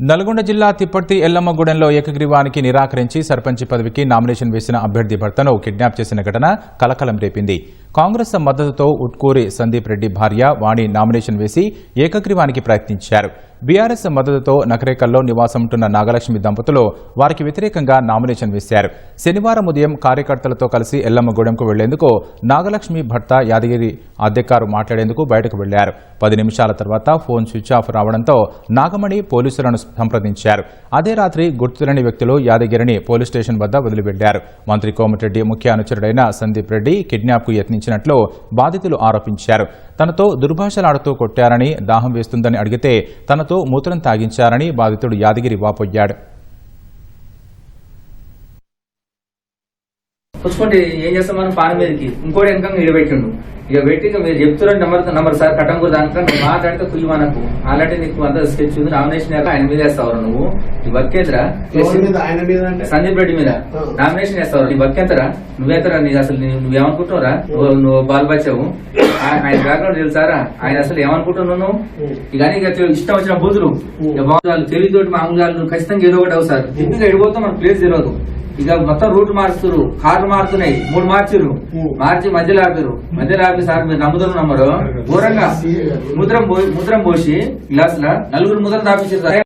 నల్గొండ జిల్లా తిప్పర్తి ఎల్లమ్మగూడెంలో ఏకగ్రీవానికి నిరాకరించి సర్పంచ్ పదవికి నామినేషన్ వేసిన అభ్యర్థి భర్తను కిడ్నాప్ చేసిన ఘటన కలకలం రేపింది. కాంగ్రెస్ మద్దతుతో ఉట్కూరి సందీప్ రెడ్డి భార్య వాణి నామినేషన్ వేసి ఏకగ్రీవానికి ప్రయత్నించారు. బీఆర్ఎస్ మద్దతుతో నకరేకల్లో నివాసముంటున్న నాగలక్ష్మి దంపతులు వారికి వ్యతిరేకంగా నామినేషన్ వేశారు. శనివారం ఉదయం కార్యకర్తలతో కలిసి ఎల్లమ్మగూడెంకు వెళ్లేందుకు నాగలక్ష్మి భర్త యాదగిరి అద్దెకారు మాట్లాడేందుకు బయటకు వెళ్లారు. 10 నిమిషాల తర్వాత ఫోన్ స్విచ్ ఆఫ్ రావడంతో నాగమణి పోలీసులను సంప్రదించారు. అదే రాత్రి గుర్తులేని వ్యక్తులు యాదగిరిని పోలీస్ స్టేషన్ వద్ద వదిలిపెట్టారు. మంత్రి కోమటిరెడ్డి ముఖ్య అనుచరుడైన సందీప్ రెడ్డి కిడ్నాప్ కు యత్నించినట్లు బాధితులు ఆరోపించారు. తనతో దుర్భాషలాడుతూ కొట్టారని, దాహం వేస్తుందని అడిగితే తనతో మూత్రం తాగించారని బాధితుడు యాదగిరి వాపోయాడు. చూసుకుంటే ఏం చేస్తాం మనం పాన మీదకి ఇంకోటి వెనక ఇడబెట్టిండు. ఇక పెట్టి మీరు చెప్తున్నారంటే నంబర్ సార్ కట్టంగు దానికంటే నువ్వు మాట్లాడితే కుయ్యి మనకు ఆల్రెడీ నీకు అంత స్కెచ్ ఉంది. నామినేషన్ ఆయన మీద వేస్తావు నువ్వు. ఈ బక్కేంతరా సందీప్ రెడ్డి మీద నామినేషన్ వేస్తావు. ఈ బక్కేంతరా నువ్వేతరా? నీకు అసలు నువ్వేమనుకుంటున్నారా? నువ్వు బాల్ బచ్చావు. ఆయన బ్యాక్గ్రౌండ్ తెలుసారా? ఆయన అసలు ఏమనుకుంటున్నావు నువ్వు? ఇక ఇష్టం వచ్చిన బూతులు వాళ్ళు తెలివితోటి మామూలుగా నువ్వు ఖచ్చితంగా ఏదో ఒకటి అవుతారు. ఎందుకు ఎడిపోతాం మనకు ప్లేస్ తెలియదు. ఇక మొత్తం రూట్ మారుస్తారు, కార్లు మారుతున్నాయి. 3 మార్చిరు, మార్చి మధ్యలో ఆపి సార్ మీరు నమ్మరు ఘోరంగా ముద్రం పోసి గ్లాసుల 4 ముద్రం తాపించారు.